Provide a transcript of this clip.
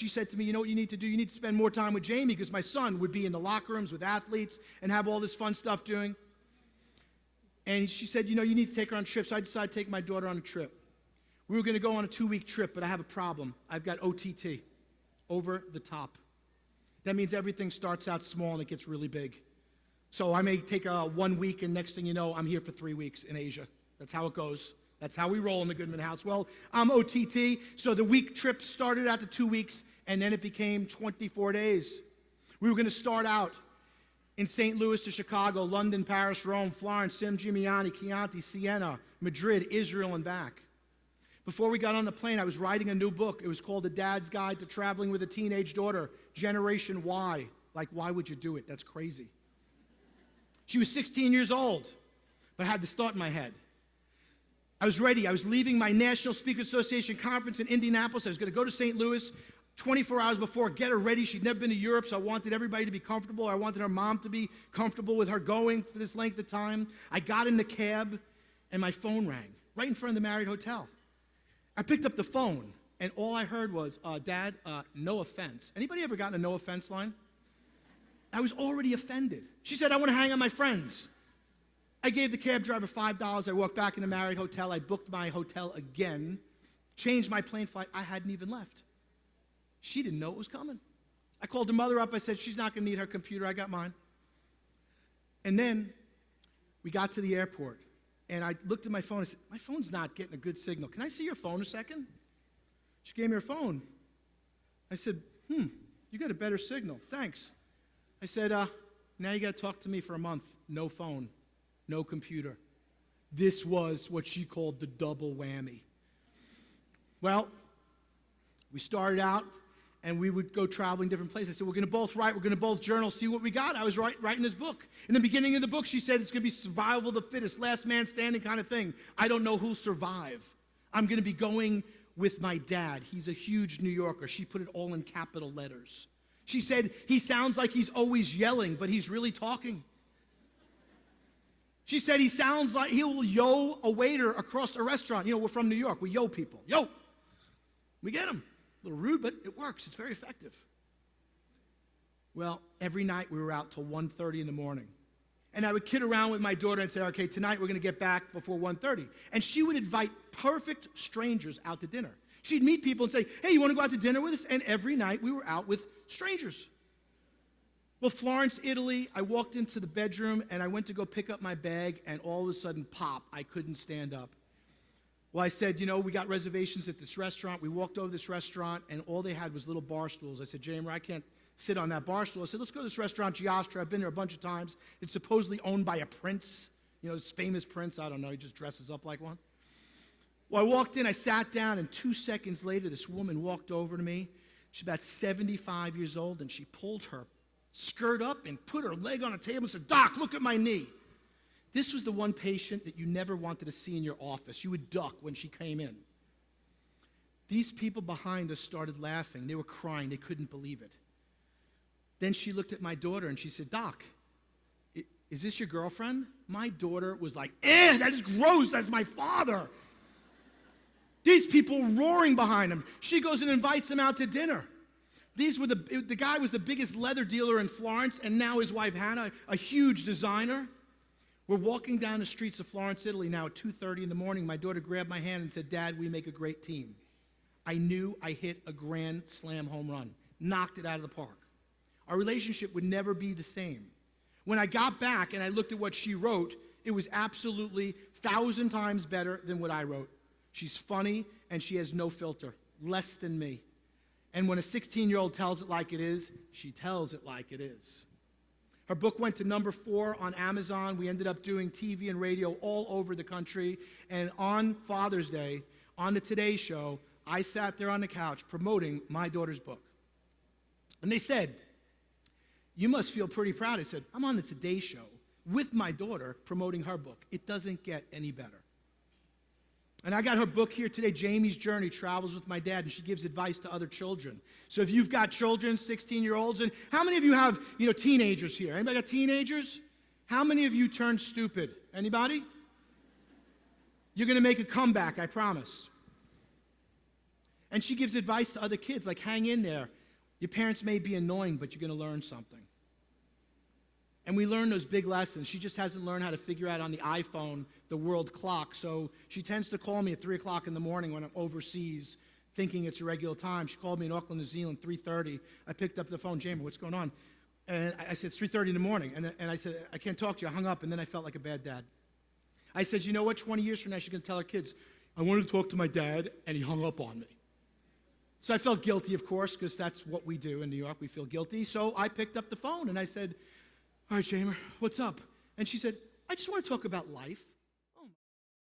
She said to me, you know what you need to do? You need to spend more time with Jamie because my son would be in the locker rooms with athletes and have all this fun stuff doing. And she said, you know, you need to take her on trips. So I decided to take my daughter on a trip. We were going to go on a 2-week trip, but I have a problem. I've got OTT, over the top. That means everything starts out small and it gets really big. So I may take 1 week, and next thing you know, I'm here for 3 weeks in Asia. That's how it goes. That's how we roll in the Goodman house. Well, I'm OTT, so the week trip started out to 2 weeks, and then it became 24 days. We were going to start out in St. Louis to Chicago, London, Paris, Rome, Florence, San Gimignano, Chianti, Siena, Madrid, Israel, and back. Before we got on the plane, I was writing a new book. It was called A Dad's Guide to Traveling with a Teenage Daughter, Generation Y. Like, why would you do it? That's crazy. She was 16 years old, but I had this thought in my head. I was ready. I was leaving my National Speakers Association conference in Indianapolis. I was going to go to St. Louis 24 hours before, get her ready. She'd never been to Europe, so I wanted everybody to be comfortable. I wanted her mom to be comfortable with her going for this length of time. I got in the cab, and my phone rang right in front of the Marriott Hotel. I picked up the phone, and all I heard was, Dad, no offense. Anybody ever gotten a no offense line? I was already offended. She said, I want to hang out with my friends. I gave the cab driver $5. I walked back in the Marriott Hotel. I booked my hotel again, changed my plane flight. I hadn't even left. She didn't know it was coming. I called her mother up. I said, she's not going to need her computer. I got mine. And then we got to the airport, and I looked at my phone. I said, my phone's not getting a good signal. Can I see your phone a second? She gave me her phone. I said, you got a better signal. Thanks. I said, now you got to talk to me for a month. No phone, no computer. This was what she called the double whammy. Well, we started out, and we would go traveling different places. I said, we're going to both write, we're going to both journal, see what we got. I was writing this book. In the beginning of the book, she said it's going to be survival of the fittest, last man standing kind of thing. I don't know who'll survive. I'm going to be going with my dad. He's a huge New Yorker. She put it all in capital letters. She said, he sounds like he's always yelling, but he's really talking. She said he sounds like he'll yo a waiter across a restaurant. You know, we're from New York. We yo people. Yo. We get him. A little rude, but it works. It's very effective. Well, every night we were out till 1:30 in the morning. And I would kid around with my daughter and say, okay, tonight we're going to get back before 1:30. And she would invite perfect strangers out to dinner. She'd meet people and say, hey, you want to go out to dinner with us? And every night we were out with strangers. Well, Florence, Italy, I walked into the bedroom and I went to go pick up my bag, and all of a sudden, pop, I couldn't stand up. Well, I said, you know, we got reservations at this restaurant. We walked over to this restaurant, and all they had was little bar stools. I said, Jamer, I can't sit on that bar stool. I said, let's go to this restaurant, Giostra. I've been there a bunch of times. It's supposedly owned by a prince, you know, this famous prince. I don't know, he just dresses up like one. Well, I walked in, I sat down, and 2 seconds later, this woman walked over to me. She's about 75 years old, and she pulled her skirt up and put her leg on a table and said, Doc, look at my knee. This was the one patient that you never wanted to see in your office. You would duck when she came in. These people behind us started laughing. They were crying. They couldn't believe it. Then she looked at my daughter and she said, Doc, is this your girlfriend? My daughter was like, that is gross. That's my father. These people roaring behind him. She goes and invites him out to dinner. The guy was the biggest leather dealer in Florence, and now his wife Hannah, a huge designer. We're walking down the streets of Florence, Italy now at 2:30 in the morning. My daughter grabbed my hand and said, Dad, we make a great team. I knew I hit a grand slam home run, knocked it out of the park. Our relationship would never be the same. When I got back and I looked at what she wrote, it was absolutely 1,000 times better than what I wrote. She's funny, and she has no filter, less than me. And when a 16-year-old tells it like it is, she tells it like it is. Her book went to number 4 on Amazon. We ended up doing TV and radio all over the country. And on Father's Day, on the Today Show, I sat there on the couch promoting my daughter's book. And they said, you must feel pretty proud. I said, I'm on the Today Show with my daughter promoting her book. It doesn't get any better. And I got her book here today, Jamie's Journey, Travels with My Dad, and she gives advice to other children. So if you've got children, 16-year-olds, and how many of you have, teenagers here? Anybody got teenagers? How many of you turned stupid? Anybody? You're going to make a comeback, I promise. And she gives advice to other kids, like, hang in there. Your parents may be annoying, but you're going to learn something. And we learn those big lessons. She just hasn't learned how to figure out on the iPhone the world clock. So she tends to call me at 3 o'clock in the morning when I'm overseas, thinking it's a regular time. She called me in Auckland, New Zealand, 3:30. I picked up the phone, Jamie, what's going on? And I said, it's 3:30 in the morning. And I said, I can't talk to you. I hung up, and then I felt like a bad dad. I said, you know what? 20 years from now, she's going to tell her kids, I wanted to talk to my dad, and he hung up on me. So I felt guilty, of course, because that's what we do in New York. We feel guilty. So I picked up the phone, and I said, all right, Jamer, what's up? And she said, I just want to talk about life.